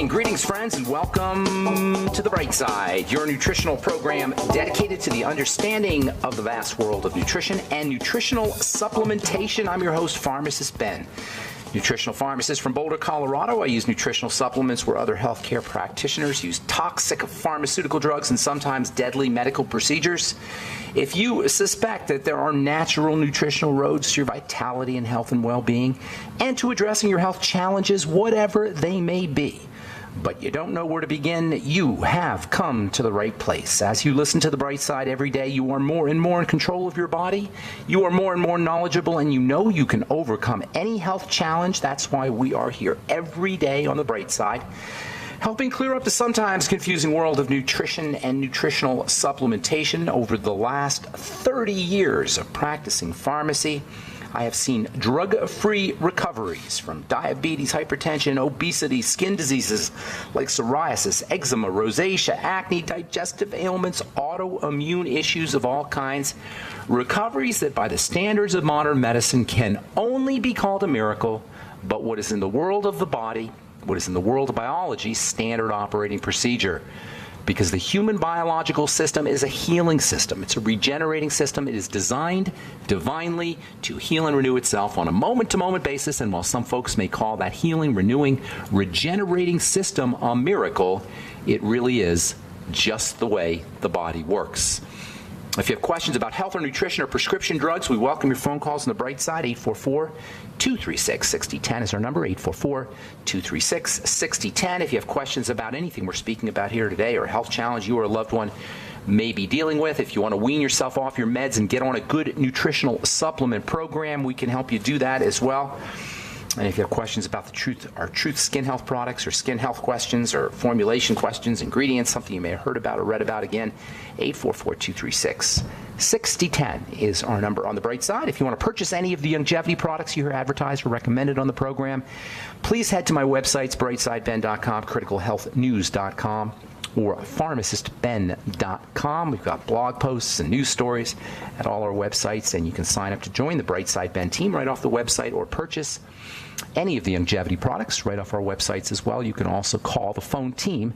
Greetings, friends, and welcome to The Bright Side, your nutritional program dedicated to the understanding of the vast world of nutrition and nutritional supplementation. I'm your host, Pharmacist Ben, nutritional pharmacist from Boulder, Colorado. I use nutritional supplements where other healthcare practitioners use toxic pharmaceutical drugs and sometimes deadly medical procedures. If you suspect that there are natural nutritional roads to your vitality and health and well-being and to addressing your health challenges, whatever they may be, but you don't know where to begin, you have come to the right place. As you listen to The Bright Side every day, you are more and more in control of your body. You are more and more knowledgeable, and you know you can overcome any health challenge. That's why we are here every day on The Bright Side, helping clear up the sometimes confusing world of nutrition and nutritional supplementation. Over the last 30 years of practicing pharmacy, I have seen drug-free recoveries from diabetes, hypertension, obesity, skin diseases like psoriasis, eczema, rosacea, acne, digestive ailments, autoimmune issues of all kinds. Recoveries that by the standards of modern medicine can only be called a miracle, but what is in the world of the body, what is in the world of biology, standard operating procedure. Because the human biological system is a healing system. It's a regenerating system. It is designed divinely to heal and renew itself on a moment-to-moment basis. And while some folks may call that healing, renewing, regenerating system a miracle, it really is just the way the body works. If you have questions about health or nutrition or prescription drugs, we welcome your phone calls on The Bright Side. 844-236-6010 is our number, 844-236-6010. If you have questions about anything we're speaking about here today or a health challenge you or a loved one may be dealing with, if you want to wean yourself off your meds and get on a good nutritional supplement program, we can help you do that as well. And if you have questions about our Truth Skin Health products or skin health questions or formulation questions, ingredients, something you may have heard about or read about, again, 844-236-6010 is our number on The Bright Side. If you want to purchase any of the longevity products you hear advertised or recommended on the program, please head to my websites, brightsideben.com, criticalhealthnews.com, or pharmacistben.com. We've got blog posts and news stories at all our websites, and you can sign up to join the Bright Side Ben team right off the website or purchase any of the longevity products right off our websites as well. You can also call the phone team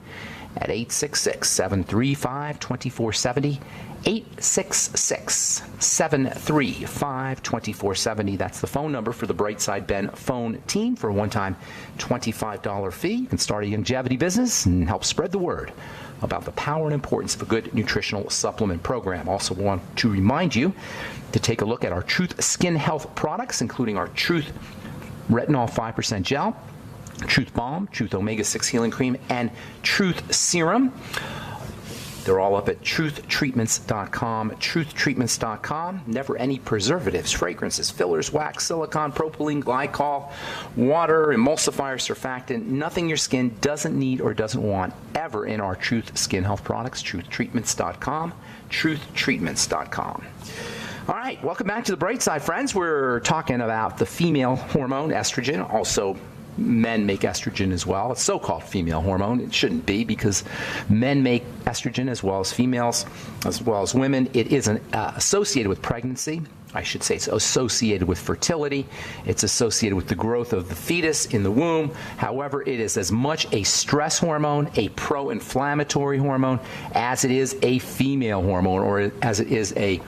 at 866-735-2470, 866-735-2470. That's the phone number for the Bright Side Ben phone team for a one-time $25 fee. You can start a longevity business and help spread the word about the power and importance of a good nutritional supplement program. Also want to remind you to take a look at our Truth Skin Health products, including our Truth Retinol 5% Gel, Truth Balm, Truth Omega-6 Healing Cream, and Truth Serum. They're all up at truthtreatments.com, truthtreatments.com. Never any preservatives, fragrances, fillers, wax, silicone, propylene, glycol, water, emulsifier, surfactant, nothing your skin doesn't need or doesn't want ever in our Truth Skin Health products, truthtreatments.com, truthtreatments.com. All right, welcome back to The Bright Side, friends. We're talking about the female hormone, estrogen. Also, men make estrogen as well. It's so-called female hormone. It shouldn't be, because men make estrogen as well as females, as well as women. It isn't associated with pregnancy. I should say it's associated with fertility. It's associated with the growth of the fetus in the womb. However, it is as much a stress hormone, a pro-inflammatory hormone, as it is a female hormone, or as it is a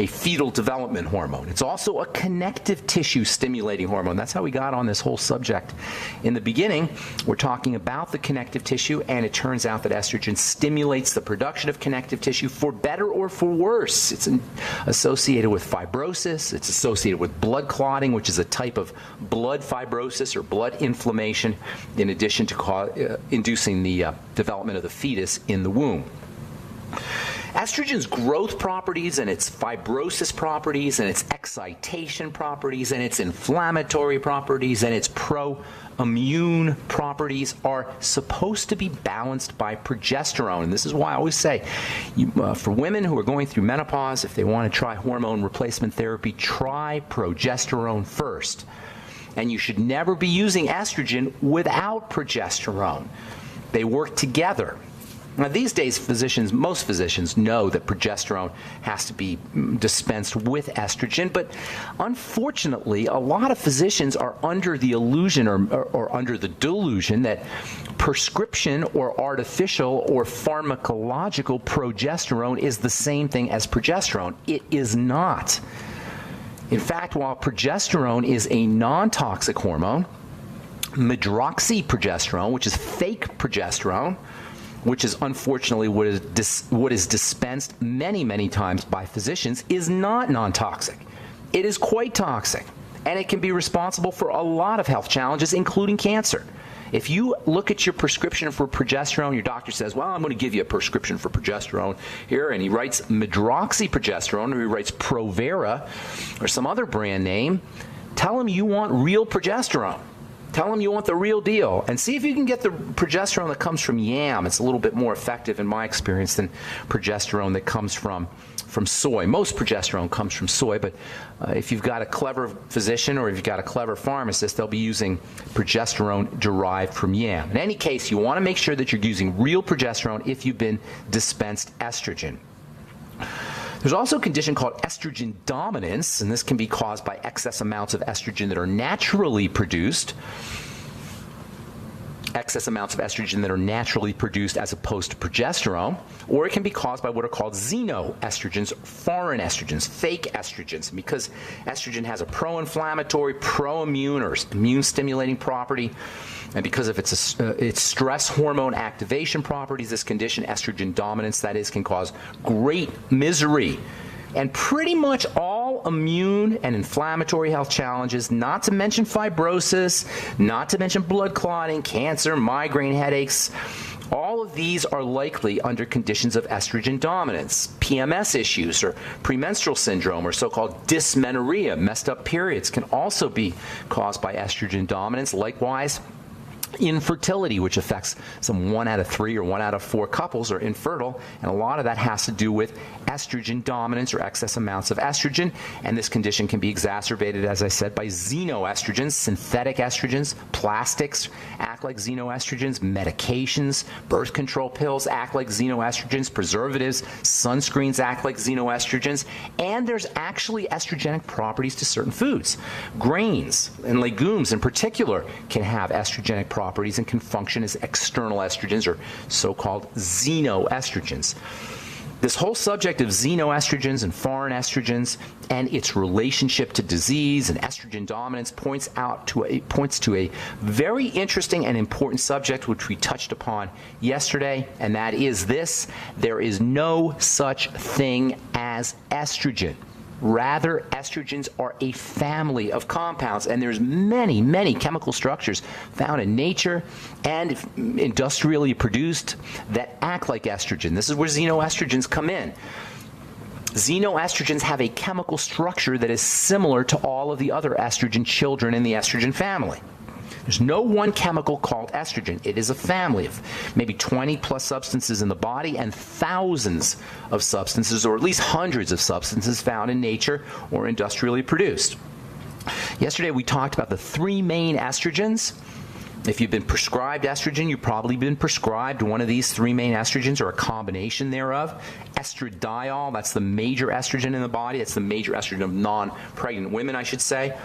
fetal development hormone. It's also a connective tissue stimulating hormone. That's how we got on this whole subject. In the beginning, we're talking about the connective tissue, and it turns out that estrogen stimulates the production of connective tissue for better or for worse. It's associated with fibrosis. It's associated with blood clotting, which is a type of blood fibrosis or blood inflammation, in addition to inducing the development of the fetus in the womb. Estrogen's growth properties and its fibrosis properties and its excitation properties and its inflammatory properties and its pro-immune properties are supposed to be balanced by progesterone. And this is why I always say, for women who are going through menopause, if they want to try hormone replacement therapy, try progesterone first. And you should never be using estrogen without progesterone. They work together. Now, these days, most physicians know that progesterone has to be dispensed with estrogen, but unfortunately, a lot of physicians are under the illusion or under the delusion that prescription or artificial or pharmacological progesterone is the same thing as progesterone. It is not. In fact, while progesterone is a non-toxic hormone, medroxyprogesterone, which is fake progesterone, which is unfortunately what is dispensed many, many times by physicians, is not non-toxic. It is quite toxic, and it can be responsible for a lot of health challenges, including cancer. If you look at your prescription for progesterone, your doctor says, well, I'm going to give you a prescription for progesterone here, and he writes medroxyprogesterone, or he writes Provera, or some other brand name, tell him you want real progesterone. Tell them you want the real deal, and see if you can get the progesterone that comes from yam. It's a little bit more effective, in my experience, than progesterone that comes from soy. Most progesterone comes from soy, but if you've got a clever physician or if you've got a clever pharmacist, they'll be using progesterone derived from yam. In any case, you want to make sure that you're using real progesterone if you've been dispensed estrogen. There's also a condition called estrogen dominance, and this can be caused by excess amounts of estrogen that are naturally produced. Excess amounts of estrogen that are naturally produced as opposed to progesterone, or it can be caused by what are called xenoestrogens, foreign estrogens, fake estrogens. And because estrogen has a pro-inflammatory, pro-immune, or immune-stimulating property, and because of its stress hormone activation properties, this condition, estrogen dominance, that is, can cause great misery. And pretty much all immune and inflammatory health challenges, not to mention fibrosis, not to mention blood clotting, cancer, migraine headaches, all of these are likely under conditions of estrogen dominance. PMS issues or premenstrual syndrome or so-called dysmenorrhea, messed up periods, can also be caused by estrogen dominance. Likewise, infertility, which affects some 1 out of 3 or 1 out of 4 couples are infertile, and a lot of that has to do with estrogen dominance or excess amounts of estrogen, and this condition can be exacerbated, as I said, by xenoestrogens, synthetic estrogens, plastics act like xenoestrogens, medications, birth control pills act like xenoestrogens, preservatives, sunscreens act like xenoestrogens, and there's actually estrogenic properties to certain foods. Grains and legumes in particular can have estrogenic properties and can function as external estrogens or so-called xenoestrogens. This whole subject of xenoestrogens and foreign estrogens and its relationship to disease and estrogen dominance points to a very interesting and important subject which we touched upon yesterday, and that is this: there is no such thing as estrogen. Rather, estrogens are a family of compounds, and there's many, many chemical structures found in nature and industrially produced that act like estrogen. This is where xenoestrogens come in. Xenoestrogens have a chemical structure that is similar to all of the other estrogen children in the estrogen family. There's no one chemical called estrogen. It is a family of maybe 20 plus substances in the body and thousands of substances, or at least hundreds of substances found in nature or industrially produced. Yesterday we talked about the 3 main estrogens. If you've been prescribed estrogen, you've probably been prescribed one of these 3 main estrogens or a combination thereof. Estradiol, that's the major estrogen in the body. It's the major estrogen of non-pregnant women, I should say.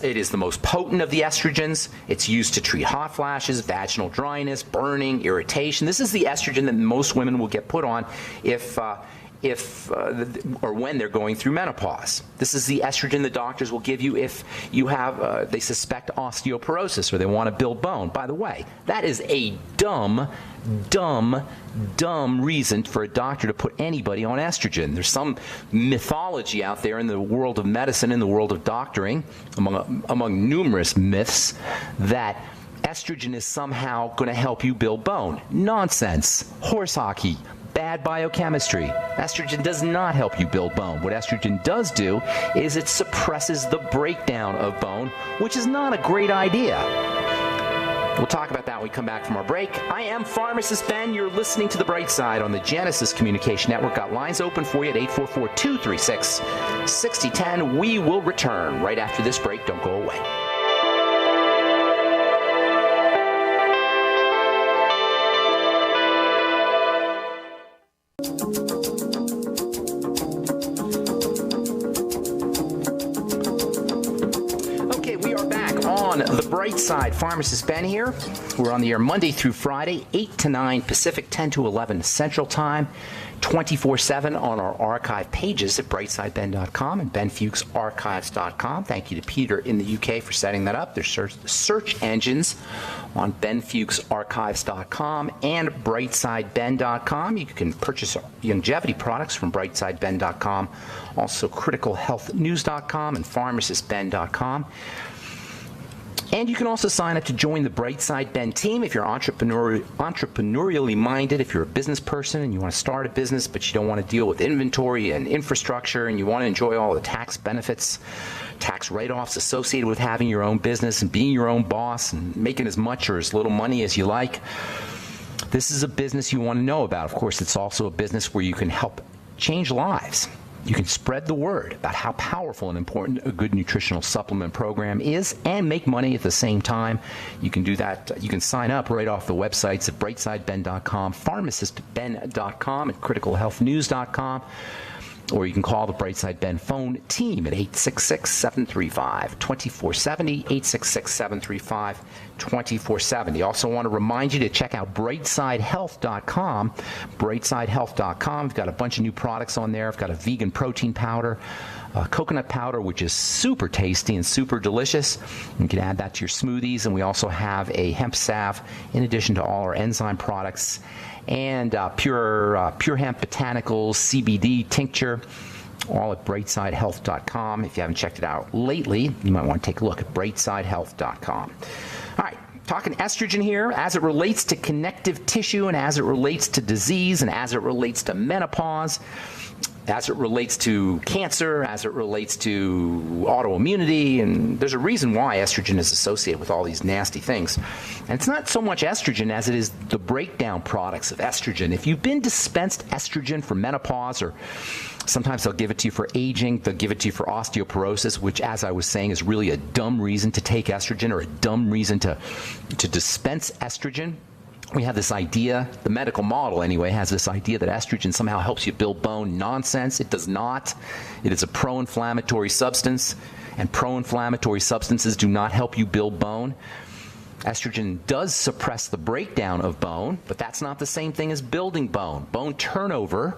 It is the most potent of the estrogens. It's used to treat hot flashes, vaginal dryness, burning, irritation. This is the estrogen that most women will get put on if or when they're going through menopause. This is the estrogen the doctors will give you if you have, they suspect osteoporosis or they want to build bone. By the way, that is a dumb reason for a doctor to put anybody on estrogen. There's some mythology out there in the world of medicine, in the world of doctoring, among numerous myths, that estrogen is somehow going to help you build bone. Nonsense. Horse hockey. Bad biochemistry. Estrogen does not help you build bone. What estrogen does do is it suppresses the breakdown of bone, which is not a great idea. We'll talk about that when we come back from our break. I am Pharmacist Ben. You're listening to The Bright Side on the Genesis Communication Network. Got lines open for you at 844-236-6010. We will return right after this break. Don't go away. on The Bright Side. Pharmacist Ben here. We're on the air Monday through Friday, 8 to 9 Pacific, 10 to 11 Central Time, 24/7 on our archive pages at brightsideben.com and benfuchsarchives.com. Thank you to Peter in the UK for setting that up. There's search engines on benfuchsarchives.com and brightsideben.com. You can purchase longevity products from brightsideben.com, also criticalhealthnews.com and pharmacistben.com. And you can also sign up to join the Brightside Ben team if you're entrepreneurially minded, if you're a business person and you want to start a business but you don't want to deal with inventory and infrastructure and you want to enjoy all the tax benefits, tax write-offs associated with having your own business and being your own boss and making as much or as little money as you like. This is a business you want to know about. Of course, it's also a business where you can help change lives. You can spread the word about how powerful and important a good nutritional supplement program is and make money at the same time. You can do that. You can sign up right off the websites at brightsideben.com, pharmacistben.com, and criticalhealthnews.com. Or you can call the Brightside Ben phone team at 866-735-2470, 866-735-2470. Also want to remind you to check out brightsidehealth.com, brightsidehealth.com. We've got a bunch of new products on there. I've got a vegan protein powder, coconut powder, which is super tasty and super delicious. You can add that to your smoothies. And we also have a hemp salve in addition to all our enzyme products, and pure hemp botanicals, CBD tincture, all at brightsidehealth.com. If you haven't checked it out lately, you might want to take a look at brightsidehealth.com. All right, talking estrogen here as it relates to connective tissue and as it relates to disease and as it relates to menopause, as it relates to cancer, as it relates to autoimmunity, and there's a reason why estrogen is associated with all these nasty things. And it's not so much estrogen as it is the breakdown products of estrogen. If you've been dispensed estrogen for menopause, or sometimes they'll give it to you for aging, they'll give it to you for osteoporosis, which, as I was saying, is really a dumb reason to take estrogen or a dumb reason to dispense estrogen. We have this idea, the medical model anyway, has this idea that estrogen somehow helps you build bone. Nonsense. It does not. It is a pro-inflammatory substance, and pro-inflammatory substances do not help you build bone. Estrogen does suppress the breakdown of bone, but that's not the same thing as building bone. Bone turnover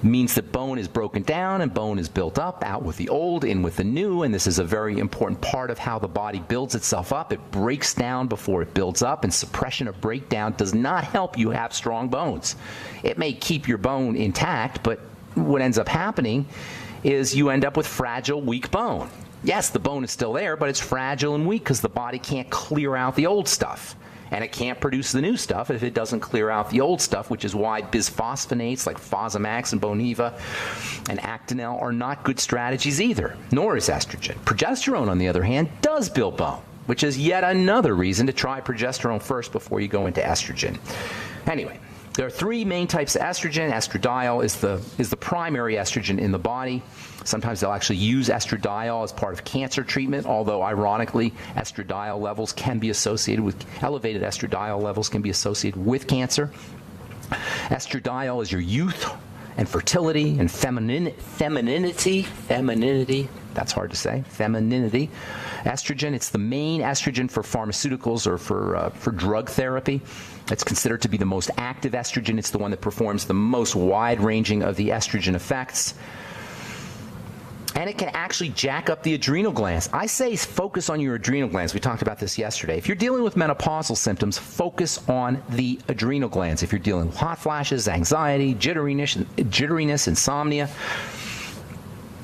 means that bone is broken down and bone is built up, out with the old, in with the new, and this is a very important part of how the body builds itself up. It breaks down before it builds up, and suppression of breakdown does not help you have strong bones. It may keep your bone intact, but what ends up happening is you end up with fragile, weak bone. Yes, the bone is still there, but it's fragile and weak because the body can't clear out the old stuff. And it can't produce the new stuff if it doesn't clear out the old stuff, which is why bisphosphonates like Fosamax and Boniva and Actonel are not good strategies either, nor is estrogen. Progesterone, on the other hand, does build bone, which is yet another reason to try progesterone first before you go into estrogen. Anyway, there are three main types of estrogen. Estradiol is the primary estrogen in the body. Sometimes they'll actually use estradiol as part of cancer treatment, although ironically, estradiol levels can be associated with, elevated estradiol levels can be associated with cancer. Estradiol is your youth and fertility and femininity, that's hard to say, femininity. Estrogen, it's the main estrogen for pharmaceuticals or for drug therapy. It's considered to be the most active estrogen. It's the one that performs the most wide-ranging of the estrogen effects. And it can actually jack up the adrenal glands. I say focus on your adrenal glands. We talked about this yesterday. If you're dealing with menopausal symptoms, focus on the adrenal glands. If you're dealing with hot flashes, anxiety, jitteriness, insomnia,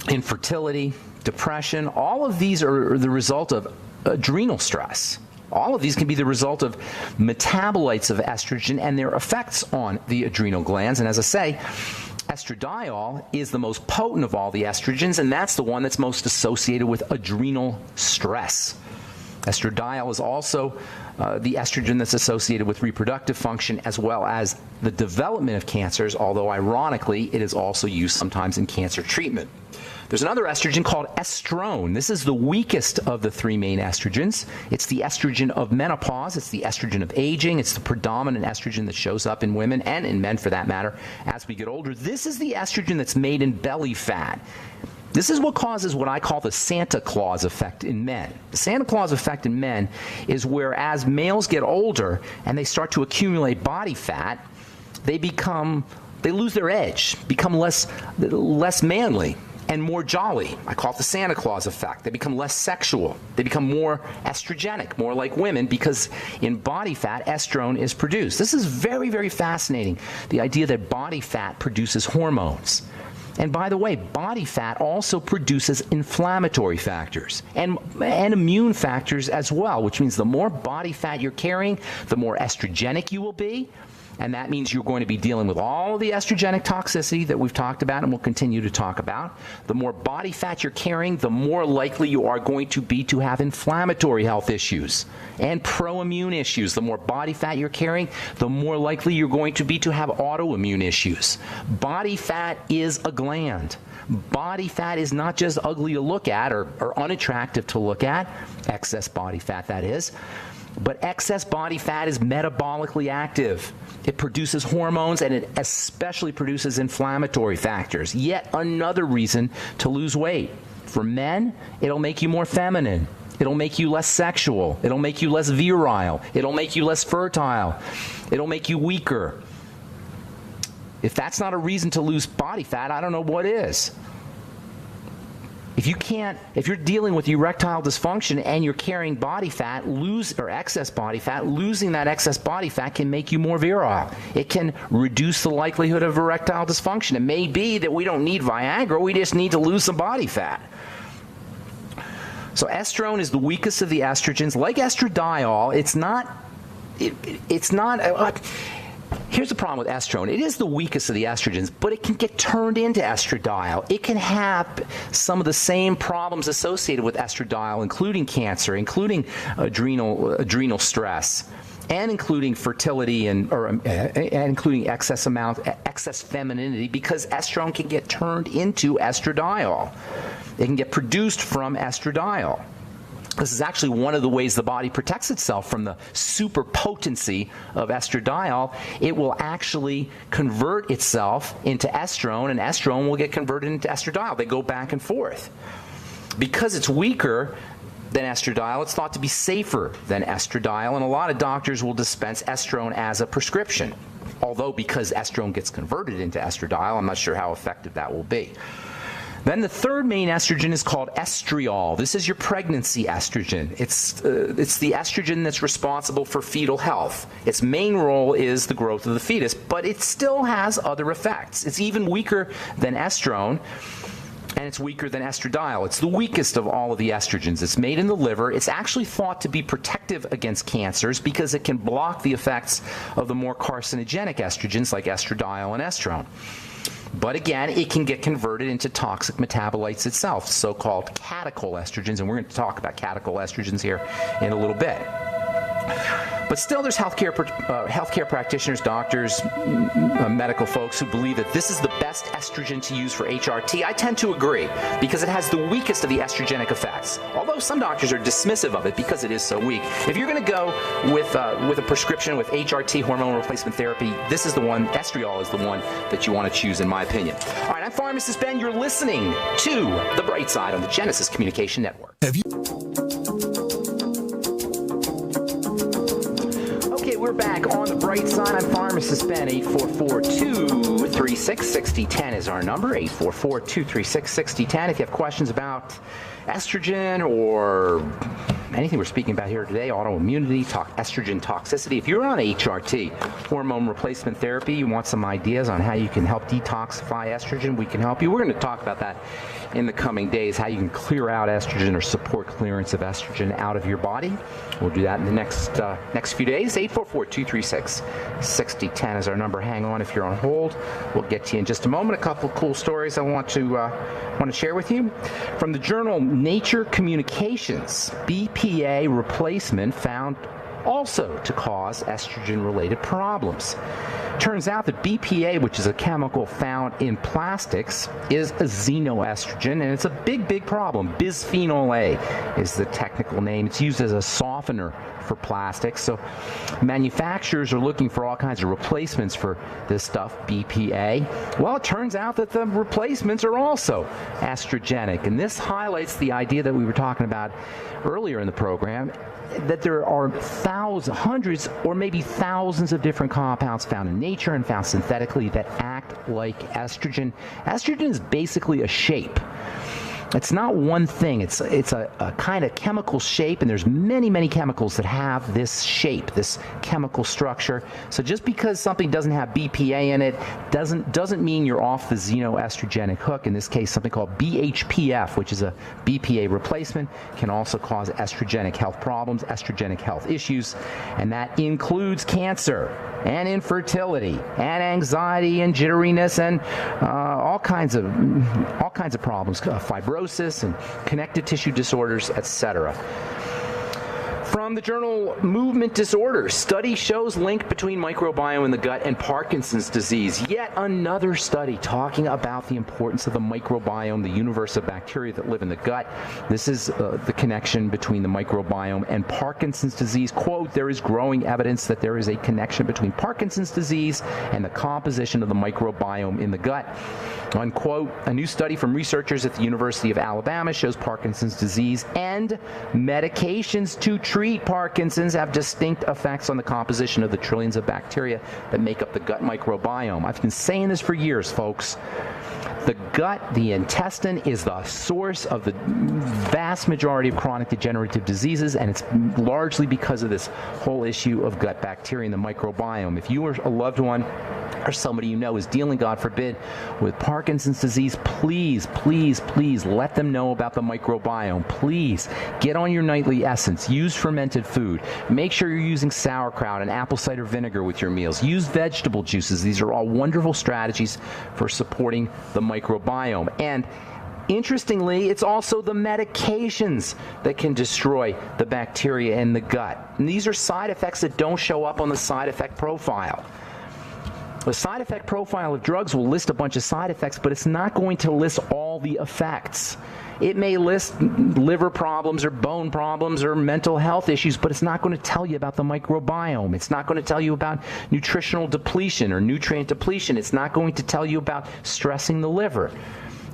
infertility, depression, all of these are the result of adrenal stress. All of these can be the result of metabolites of estrogen and their effects on the adrenal glands. And as I say, estradiol is the most potent of all the estrogens, and that's the one that's most associated with adrenal stress. Estradiol is also the estrogen that's associated with reproductive function as well as the development of cancers, although ironically, it is also used sometimes in cancer treatment. There's another estrogen called estrone. This is the weakest of the three main estrogens. It's the estrogen of menopause. It's the estrogen of aging. It's the predominant estrogen that shows up in women and in men, for that matter, as we get older. This is the estrogen that's made in belly fat. This is what causes what I call the Santa Claus effect in men. The Santa Claus effect in men is where as males get older and they start to accumulate body fat, they lose their edge, become less manly and more jolly. I call it the Santa Claus effect. They become less sexual. They become more estrogenic, more like women, because in body fat, estrone is produced. This is very, very fascinating, the idea that body fat produces hormones. And by the way, body fat also produces inflammatory factors and immune factors as well, which means the more body fat you're carrying, the more estrogenic you will be. And that means you're going to be dealing with all of the estrogenic toxicity that we've talked about and will continue to talk about. The more body fat you're carrying, the more likely you are going to be to have inflammatory health issues and pro-immune issues. The more body fat you're carrying, the more likely you're going to be to have autoimmune issues. Body fat is a gland. Body fat is not just ugly to look at or unattractive to look at, excess body fat that is, but excess body fat is metabolically active. It produces hormones, and it especially produces inflammatory factors. Yet another reason to lose weight. For men, it'll make you more feminine. It'll make you less sexual. It'll make you less virile. It'll make you less fertile. It'll make you weaker. If that's not a reason to lose body fat, I don't know what is. If you're dealing with erectile dysfunction and you're carrying body fat, excess body fat, losing that excess body fat can make you more virile. It can reduce the likelihood of erectile dysfunction. It may be that we don't need Viagra, we just need to lose some body fat. So estrone is the weakest of the estrogens. Like estradiol, here's the problem with estrone. It is the weakest of the estrogens, but it can get turned into estradiol. It can have some of the same problems associated with estradiol, including cancer, including adrenal stress, and including fertility and including excess femininity, because estrone can get turned into estradiol. It can get produced from estradiol. This is actually one of the ways the body protects itself from the superpotency of estradiol. It will actually convert itself into estrone, and estrone will get converted into estradiol. They go back and forth. Because it's weaker than estradiol, it's thought to be safer than estradiol, and a lot of doctors will dispense estrone as a prescription. Although because estrone gets converted into estradiol, I'm not sure how effective that will be. Then the third main estrogen is called estriol. This is your pregnancy estrogen. It's the estrogen that's responsible for fetal health. Its main role is the growth of the fetus, but it still has other effects. It's even weaker than estrone, and it's weaker than estradiol. It's the weakest of all of the estrogens. It's made in the liver. It's actually thought to be protective against cancers because it can block the effects of the more carcinogenic estrogens like estradiol and estrone. But again, it can get converted into toxic metabolites itself, so-called catechol estrogens, and we're going to talk about catechol estrogens here in a little bit. But still, there's healthcare practitioners, doctors, medical folks who believe that this is the best estrogen to use for HRT. I tend to agree because it has the weakest of the estrogenic effects. Although some doctors are dismissive of it because it is so weak. If you're going to go with a prescription with HRT, hormone replacement therapy, this is the one. Estriol is the one that you want to choose, in my opinion. All right, I'm Pharmacist Ben. You're listening to The Bright Side on the Genesis Communication Network. We're back on The Bright Side. I'm Pharmacist Ben. 844-236-6010 is our number. 844-236-6010. If you have questions about estrogen or anything we're speaking about here today, autoimmunity, estrogen toxicity. If you're on HRT, hormone replacement therapy, you want some ideas on how you can help detoxify estrogen, we can help you. We're going to talk about that in the coming days, how you can clear out estrogen or support clearance of estrogen out of your body. We'll do that in the next few days. 844-236-6010 is our number. Hang on if you're on hold. We'll get to you in just a moment. A couple of cool stories I want to share with you. From the journal Nature Communications, BPA replacement found also to cause estrogen-related problems. Turns out that BPA, which is a chemical found in plastics, is a xenoestrogen, and it's a big, big problem. Bisphenol A is the technical name. It's used as a softener for plastics. So manufacturers are looking for all kinds of replacements for this stuff, BPA. Well, it turns out that the replacements are also estrogenic, and this highlights the idea that we were talking about earlier in the program, that there are hundreds or maybe thousands of different compounds found in nature and found synthetically that act like estrogen. Estrogen is basically a shape. It's not one thing. It's a kind of chemical shape, and there's many, many chemicals that have this shape, this chemical structure. So just because something doesn't have BPA in it doesn't mean you're off the xenoestrogenic hook. In this case, something called BHPF, which is a BPA replacement, can also cause estrogenic health problems, estrogenic health issues, and that includes cancer and infertility and anxiety and jitteriness and all kinds of problems, fibrosis and connective tissue disorders, etc. From the journal Movement Disorders, study shows link between microbiome in the gut and Parkinson's disease. Yet another study talking about the importance of the microbiome, the universe of bacteria that live in the gut. This is the connection between the microbiome and Parkinson's disease. Quote, there is growing evidence that there is a connection between Parkinson's disease and the composition of the microbiome in the gut. Unquote, a new study from researchers at the University of Alabama shows Parkinson's disease and medications to treat Parkinson's have distinct effects on the composition of the trillions of bacteria that make up the gut microbiome. I've been saying this for years, folks. The gut, the intestine, is the source of the vast majority of chronic degenerative diseases, and it's largely because of this whole issue of gut bacteria and the microbiome. If you or a loved one or somebody you know is dealing, God forbid, with Parkinson's disease, please, please, please let them know about the microbiome. Please get on your nightly essence. Use fermented food. Make sure you're using sauerkraut and apple cider vinegar with your meals. Use vegetable juices. These are all wonderful strategies for supporting the microbiome. And interestingly, it's also the medications that can destroy the bacteria in the gut. And these are side effects that don't show up on the side effect profile. The side effect profile of drugs will list a bunch of side effects, but it's not going to list all the effects. It may list liver problems or bone problems or mental health issues, but it's not going to tell you about the microbiome. It's not going to tell you about nutritional depletion or nutrient depletion. It's not going to tell you about stressing the liver.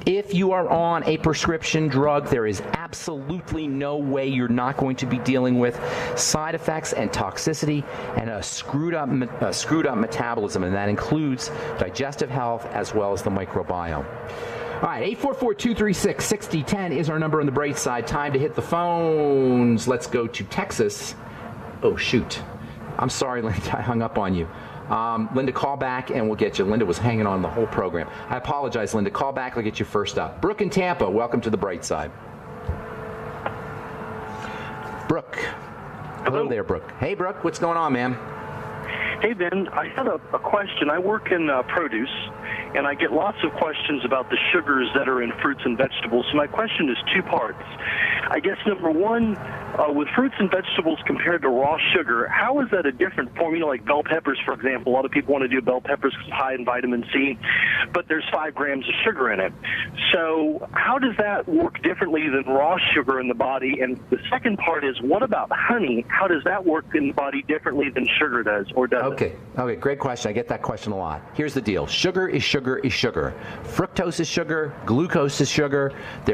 If you are on a prescription drug, there is absolutely no way you're not going to be dealing with side effects and toxicity and a screwed up metabolism, and that includes digestive health as well as the microbiome. All right, 844-236-6010 is our number on the bright side. Time to hit the phones. Let's go to Texas. Oh, shoot. I'm sorry, Linda, I hung up on you. Linda, call back and we'll get you. Linda was hanging on the whole program. I apologize, Linda. Call back. I'll get you first up. Brooke in Tampa, welcome to the bright side. Brooke. Hello there, Brooke. Hey, Brooke. What's going on, ma'am? Hey, Ben. I had a question. I work in produce, and I get lots of questions about the sugars that are in fruits and vegetables. So my question is two parts. I guess number one, with fruits and vegetables compared to raw sugar, how is that a different form? You know, like bell peppers, for example. A lot of people want to do bell peppers because it's high in vitamin C, but there's 5 grams of sugar in it. So how does that work differently than raw sugar in the body? And the second part is, what about honey? How does that work in the body differently than sugar does, or does it? Okay, great question. I get that question a lot. Here's the deal. Sugar is sugar is sugar. Fructose is sugar. Glucose is sugar. They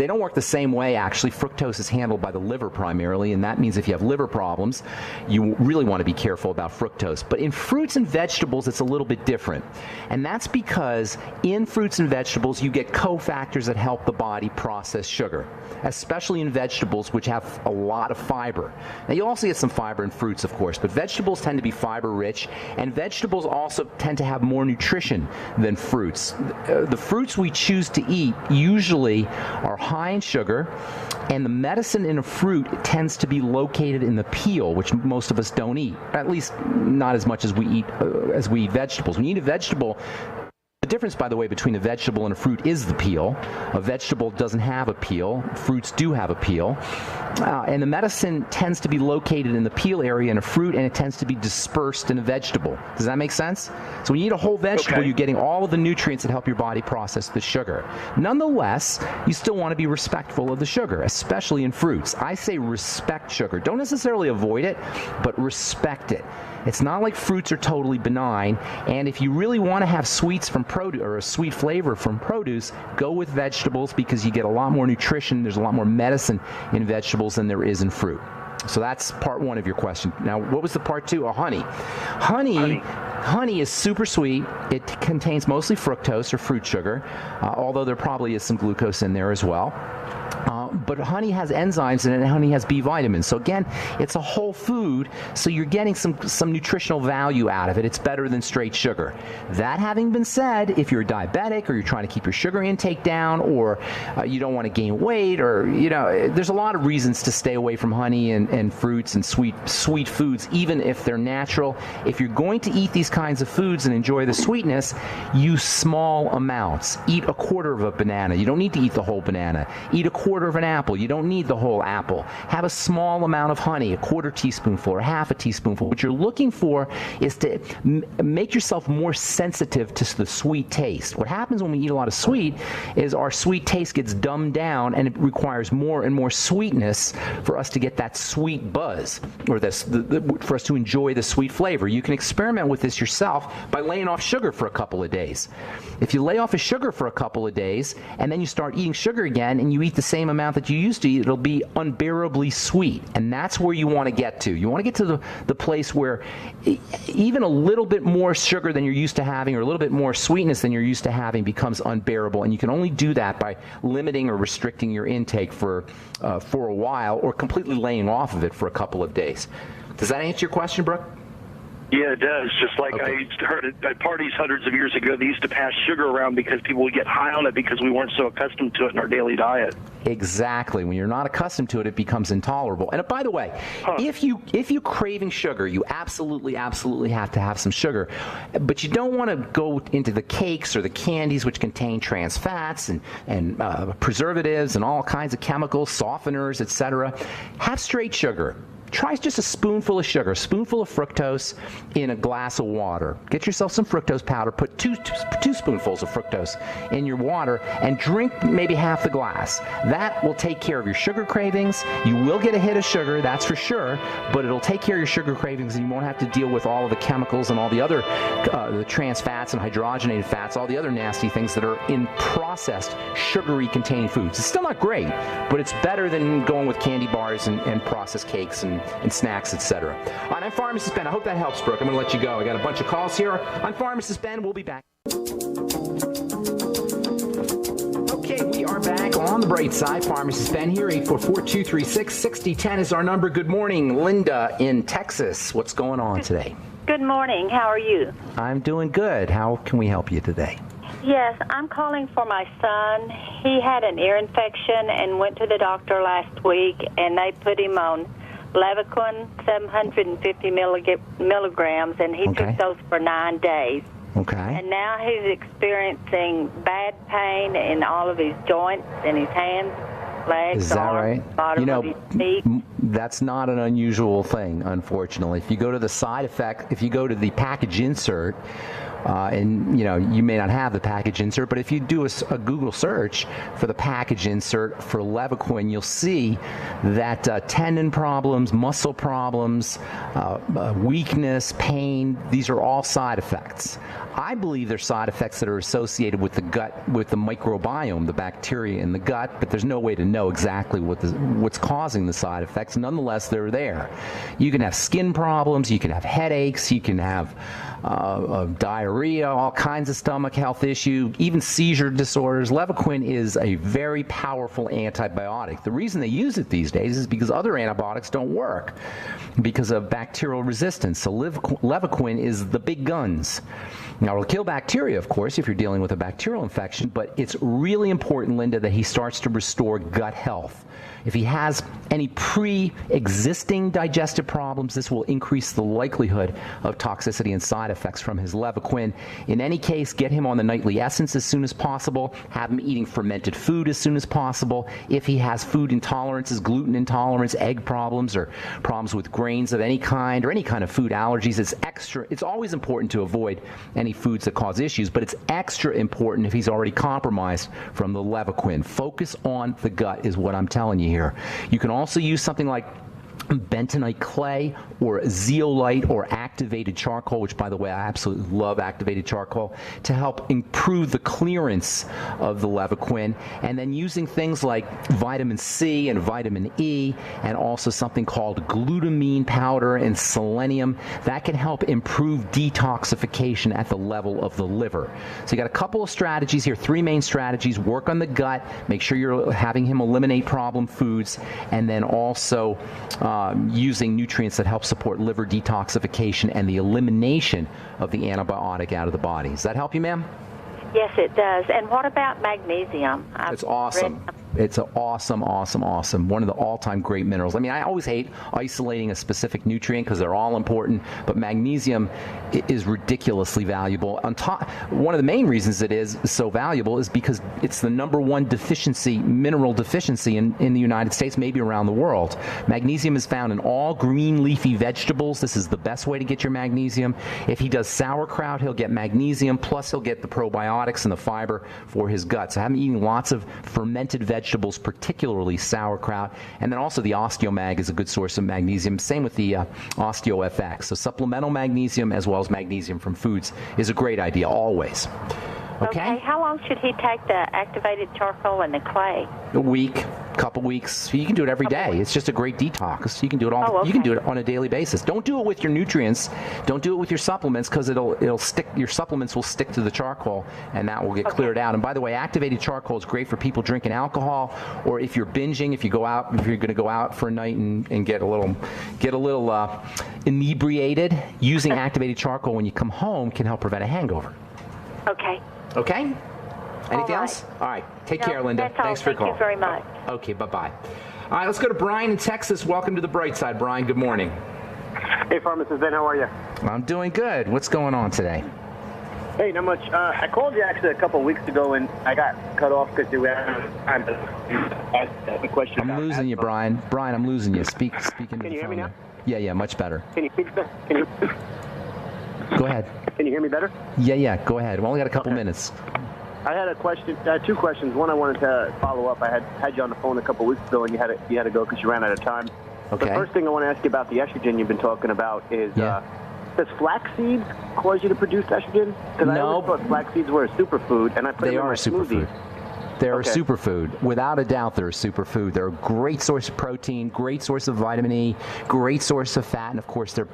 don't work the same way, actually. Fructose is handled by the liver primarily, and that means if you have liver problems, you really want to be careful about fructose. But in fruits and vegetables, it's a little bit different. And that's because in fruits and vegetables, you get cofactors that help the body process sugar, especially in vegetables, which have a lot of fiber. Now, you also get some fiber in fruits, of course, but vegetables tend to be fiber-rich, and vegetables also tend to have more nutrition than fruits. The fruits we choose to eat usually are high in sugar, and the medicine in a fruit tends to be located in the peel, which most of us don't eat, at least not as much as we eat vegetables. When you eat a vegetable, the difference, by the way, between a vegetable and a fruit is the peel. A vegetable doesn't have a peel. Fruits do have a peel. And the medicine tends to be located in the peel area in a fruit, and it tends to be dispersed in a vegetable. Does that make sense? So when you eat a whole vegetable, you're getting all of the nutrients that help your body process the sugar. Nonetheless, you still want to be respectful of the sugar, especially in fruits. I say respect sugar. Don't necessarily avoid it, but respect it. It's not like fruits are totally benign, and if you really want to have sweets from produce or a sweet flavor from produce, go with vegetables because you get a lot more nutrition. There's a lot more medicine in vegetables than there is in fruit. So that's part one of your question. Now, what was the part two? Oh, honey. Honey is super sweet. It contains mostly fructose or fruit sugar, although there probably is some glucose in there as well. But honey has enzymes in it, and honey has B vitamins. So again, it's a whole food, so you're getting some nutritional value out of it. It's better than straight sugar. That having been said, if you're diabetic or you're trying to keep your sugar intake down, or you don't want to gain weight, or there's a lot of reasons to stay away from honey and fruits and sweet foods, even if they're natural. If you're going to eat these kinds of foods and enjoy the sweetness, use small amounts. Eat a quarter of a banana. You don't need to eat the whole banana. Eat a quarter of an apple. You don't need the whole apple. Have a small amount of honey, a quarter teaspoonful or half a teaspoonful. What you're looking for is to make yourself more sensitive to the sweet taste. What happens when we eat a lot of sweet is our sweet taste gets dumbed down, and it requires more and more sweetness for us to get that sweet buzz, or for us to enjoy the sweet flavor. You can experiment with this yourself by laying off sugar for a couple of days. If you lay off of sugar for a couple of days and then you start eating sugar again and you eat the same amount that you used to eat, it'll be unbearably sweet. And that's where you want to get to. You want to get to the place where even a little bit more sugar than you're used to having, or a little bit more sweetness than you're used to having, becomes unbearable. And you can only do that by limiting or restricting your intake for a while, or completely laying off of it for a couple of days. Does that answer your question, Brooke? Yeah, it does. Just like I heard at parties hundreds of years ago, they used to pass sugar around because people would get high on it because we weren't so accustomed to it in our daily diet. Exactly. When you're not accustomed to it, it becomes intolerable. And by the way, if you're craving sugar, you absolutely have to have some sugar. But you don't want to go into the cakes or the candies, which contain trans fats and preservatives and all kinds of chemicals, softeners, etc. Have straight sugar. Try just a spoonful of sugar, a spoonful of fructose in a glass of water. Get yourself some fructose powder, put two spoonfuls of fructose in your water, and drink maybe half the glass. That will take care of your sugar cravings. You will get a hit of sugar, that's for sure, but it'll take care of your sugar cravings, and you won't have to deal with all of the chemicals and all the other the trans fats and hydrogenated fats, all the other nasty things that are in processed, sugary containing foods. It's still not great, but it's better than going with candy bars and processed cakes and snacks, etc. All right, I'm Pharmacist Ben. I hope that helps, Brooke. I'm going to let you go. I got a bunch of calls here. I'm Pharmacist Ben. We'll be back. Okay, we are back on the bright side. Pharmacist Ben here. 844-236-6010 is our number. Good morning, Linda in Texas. What's going on today? Good morning. How are you? I'm doing good. How can we help you today? Yes, I'm calling for my son. He had an ear infection and went to the doctor last week, and they put him on Levaquin, 750 milligrams, and he took those for 9 days. Okay. And now he's experiencing bad pain in all of his joints, in his hands, legs, Is that arms, right? bottom of his feet. That's not an unusual thing, unfortunately. If you go to the side effect, if you go to the package insert, and you may not have the package insert, but if you do a Google search for the package insert for Levaquin, you'll see that tendon problems, muscle problems, weakness, pain, these are all side effects. I believe they're side effects that are associated with the gut, with the microbiome, the bacteria in the gut, but there's no way to know exactly what's causing the side effects. Nonetheless, they're there. You can have skin problems, you can have headaches, you can have diarrhea, all kinds of stomach health issue, even seizure disorders. Levaquin is a very powerful antibiotic. The reason they use it these days is because other antibiotics don't work because of bacterial resistance. So Levaquin is the big guns. Now, it'll kill bacteria, of course, if you're dealing with a bacterial infection, but it's really important, Linda, that he starts to restore gut health. If he has any pre-existing digestive problems, this will increase the likelihood of toxicity and side effects from his Levaquin. Levaquin. In any case, get him on the nightly essence as soon as possible. Have him eating fermented food as soon as possible. If he has food intolerances, gluten intolerance, egg problems, or problems with grains of any kind, or any kind of food allergies, it's always important to avoid any foods that cause issues, but it's extra important if he's already compromised from the Levaquin. Focus on the gut is what I'm telling you here. You can also use something like bentonite clay or zeolite or activated charcoal, which, by the way, I absolutely love activated charcoal, to help improve the clearance of the Levaquin. And then using things like vitamin C and vitamin E, and also something called glutamine powder and selenium, that can help improve detoxification at the level of the liver. So you got a couple of strategies here, 3 main strategies. Work on the gut, make sure you're having him eliminate problem foods, and then also using nutrients that help support liver detoxification and the elimination of the antibiotic out of the body. Does that help you, ma'am? Yes, it does. And what about magnesium? It's awesome. It's an awesome. One of the all-time great minerals. I mean, I always hate isolating a specific nutrient because they're all important, but magnesium is ridiculously valuable. On top, one of the main reasons it is so valuable is because it's the #1 mineral deficiency in the United States, maybe around the world. Magnesium is found in all green leafy vegetables. This is the best way to get your magnesium. If he does sauerkraut, he'll get magnesium, plus he'll get the probiotics and the fiber for his gut. So have him eating lots of fermented vegetables, particularly sauerkraut. And then also the OsteoMag is a good source of magnesium. Same with the OsteoFX. So supplemental magnesium as well as magnesium from foods is a great idea always. Okay. How long should he take the activated charcoal and the clay? A week, couple weeks. You can do it every day. It's just a great detox. You can do it all. Okay. You can do it on a daily basis. Don't do it with your nutrients. Don't do it with your supplements because it'll stick. Your supplements will stick to the charcoal, and that will get cleared out. And by the way, activated charcoal is great for people drinking alcohol, or if you're binging. If you're going to go out for a night and get a little inebriated, using activated charcoal when you come home can help prevent a hangover. Okay. Okay? Anything All right. else? All right. Take care, Linda. That's all. Thanks for your call. Thank you very much. Okay, bye-bye. All right, let's go to Brian in Texas. Welcome to the bright side, Brian. Good morning. Hey, Pharmacist Ben, how are you? I'm doing good. What's going on today? Hey, not much. I called you actually a couple of weeks ago, and I got cut off because you had time to ask a question. I'm losing you, Brian. Brian, I'm losing you. Speak into the phone. Can you hear me now? Yeah, much better. Can you Go ahead. Can you hear me better? Yeah, go ahead. We only got a couple minutes. I had a question, 2 questions. One, I wanted to follow up. I had you on the phone a couple of weeks ago, and you had to go because you ran out of time. Okay. The first thing I want to ask you about the estrogen you've been talking about is, does flax seeds cause you to produce estrogen? Because I always thought flax seeds were a superfood, and I put them in my smoothie. They're a superfood. Without a doubt, they're a superfood. They're a great source of protein, great source of vitamin E, great source of fat, and of course, they're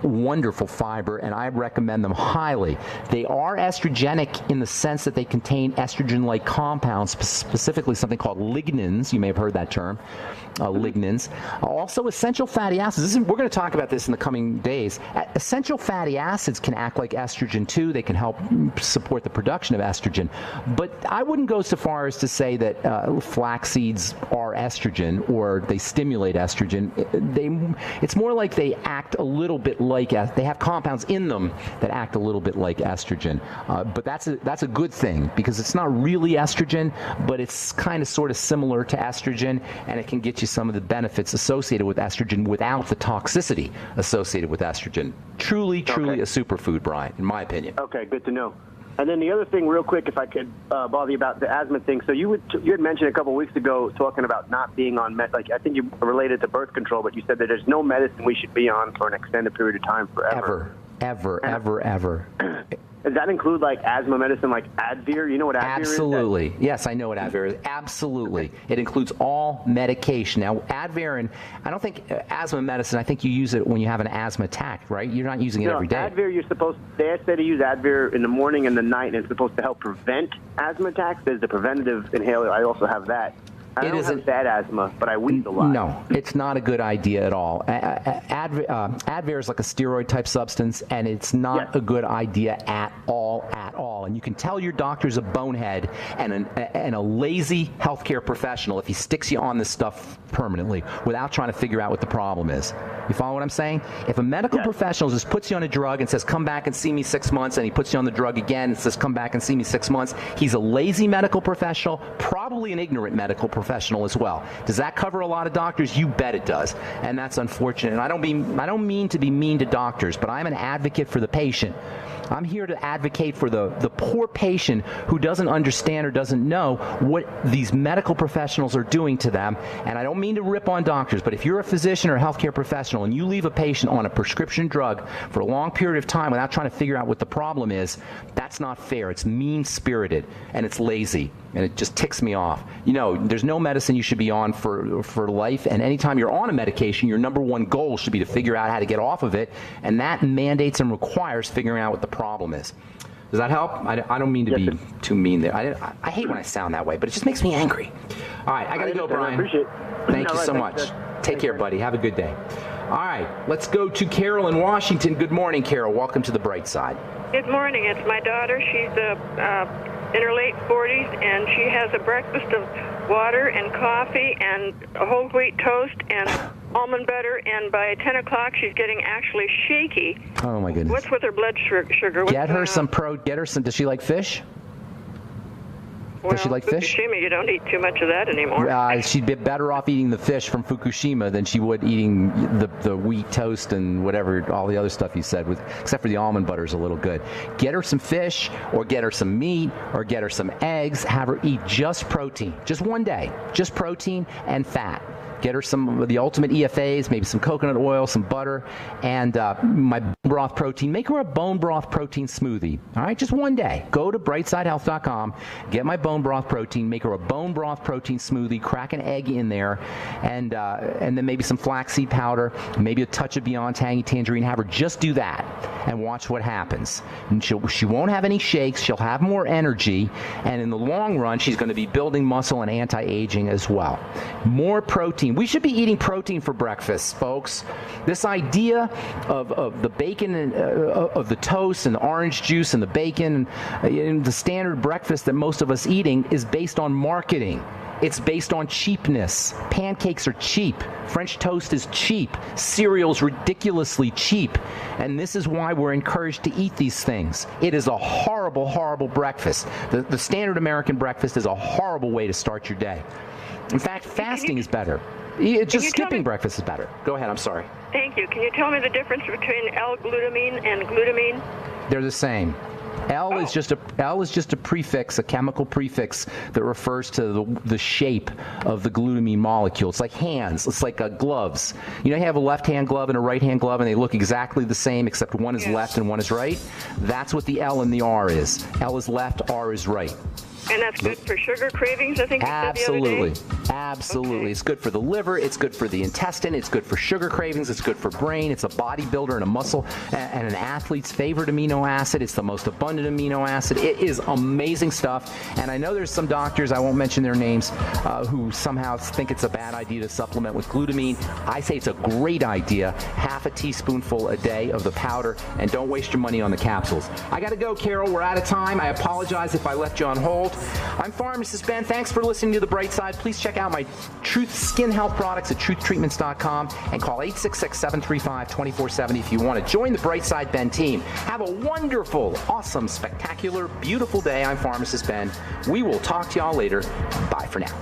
wonderful fiber, and I recommend them highly. They are estrogenic in the sense that they contain estrogen-like compounds, specifically something called lignans. You may have heard that term, lignans. Also, essential fatty acids. We're going to talk about this in the coming days. Essential fatty acids can act like estrogen, too. They can help support the production of estrogen. But I wouldn't go so far as to say that flax seeds are estrogen or they stimulate estrogen. It's more like they act a little bit like, they have compounds in them that act a little bit like estrogen. But that's a good thing because it's not really estrogen, but it's kind of sort of similar to estrogen, and it can get you some of the benefits associated with estrogen without the toxicity associated with estrogen. Truly a superfood, Brian, in my opinion. Okay, good to know. And then the other thing, real quick, if I could bother you about the asthma thing. So you had mentioned a couple of weeks ago talking about not being on I think you related to birth control, but you said that there's no medicine we should be on for an extended period of time forever. Ever. Does that include like asthma medicine, like Advir? You know what Advir is? Absolutely. Yes, I know what Advir is. Absolutely. It includes all medication. Now, Advir, and I don't think asthma medicine, I think you use it when you have an asthma attack, right? You're not using it every day. Advir, they say to use Advir in the morning and the night, and it's supposed to help prevent asthma attacks. There's the preventative inhaler. I also have that. I don't have bad asthma, but I wheeze a lot. No, it's not a good idea at all. Advair is like a steroid-type substance, and it's not a good idea at all. tell. And you can tell your doctor's a bonehead and a lazy healthcare professional if he sticks you on this stuff permanently without trying to figure out what the problem is. You follow what I'm saying? If a medical professional just puts you on a drug and says, come back and see me 6 months, and he puts you on the drug again and says, come back and see me 6 months, he's a lazy medical professional, probably an ignorant medical professional as well. Does that cover a lot of doctors? You bet it does. And that's unfortunate. And I don't mean to be mean to doctors, but I'm an advocate for the patient. I'm here to advocate for the poor patient who doesn't understand or doesn't know what these medical professionals are doing to them. And I don't mean to rip on doctors, but if you're a physician or a healthcare professional and you leave a patient on a prescription drug for a long period of time without trying to figure out what the problem is, that's not fair. It's mean-spirited and it's lazy. And it just ticks me off. You know, there's no medicine you should be on for life, and anytime you're on a medication, your number one goal should be to figure out how to get off of it, and that mandates and requires figuring out what the problem is. Does that help? I don't mean to be too mean there. I hate when I sound that way, but it just makes me angry. All right, I got to go, Brian. I appreciate it. Thank you so much. Take care, buddy. Have a good day. All right, let's go to Carol in Washington. Good morning, Carol. Welcome to the bright side. Good morning. It's my daughter. She's in her late 40s, and she has a breakfast of water and coffee and a whole wheat toast and almond butter, and by 10 o'clock she's getting actually shaky. Oh, my goodness. What's with her blood sugar? Get her some. Does she like fish? Does she like fish? Fukushima, you don't eat too much of that anymore. She'd be better off eating the fish from Fukushima than she would eating the wheat toast and whatever, all the other stuff you said, except for the almond butter is a little good. Get her some fish, or get her some meat, or get her some eggs. Have her eat just protein, just one day, just protein and fat. Get her some of the ultimate EFAs, maybe some coconut oil, some butter, and my bone broth protein. Make her a bone broth protein smoothie. All right, just one day. Go to brightsidehealth.com, get my bone broth protein, make her a bone broth protein smoothie, crack an egg in there, and then maybe some flaxseed powder, maybe a touch of Beyond Tangy Tangerine. Have her just do that and watch what happens. And she won't have any shakes. She'll have more energy, and in the long run, she's going to be building muscle and anti-aging as well. More protein. We should be eating protein for breakfast, folks. This idea of the bacon and of the toast and the orange juice and the bacon and the standard breakfast that most of us eating is based on marketing. It's based on cheapness. Pancakes are cheap. French toast is cheap. Cereal's ridiculously cheap. And this is why we're encouraged to eat these things. It is a horrible, horrible breakfast. The standard American breakfast is a horrible way to start your day. In fact, fasting is better. Just skipping breakfast is better. Go ahead, I'm sorry. Thank you. Can you tell me the difference between L-glutamine and glutamine? They're the same. L is just a prefix, a chemical prefix that refers to the shape of the glutamine molecule. It's like hands. It's like gloves. You know, you have a left-hand glove and a right-hand glove, and they look exactly the same, except one is left and one is right. That's what the L and the R is. L is left, R is right. And that's good for sugar cravings, I think you said the other day? Absolutely. Okay. It's good for the liver. It's good for the intestine. It's good for sugar cravings. It's good for brain. It's a bodybuilder and a muscle and an athlete's favorite amino acid. It's the most abundant amino acid. It is amazing stuff. And I know there's some doctors, I won't mention their names, who somehow think it's a bad idea to supplement with glutamine. I say it's a great idea. Half a teaspoonful a day of the powder, and don't waste your money on the capsules. I got to go, Carol. We're out of time. I apologize if I left you on hold. I'm Pharmacist Ben. Thanks for listening to The Bright Side. Please check out my Truth Skin Health products at truthtreatments.com and call 866-735-2470 if you want to join the Bright Side Ben team. Have a wonderful, awesome, spectacular, beautiful day. I'm Pharmacist Ben. We will talk to y'all later. Bye for now.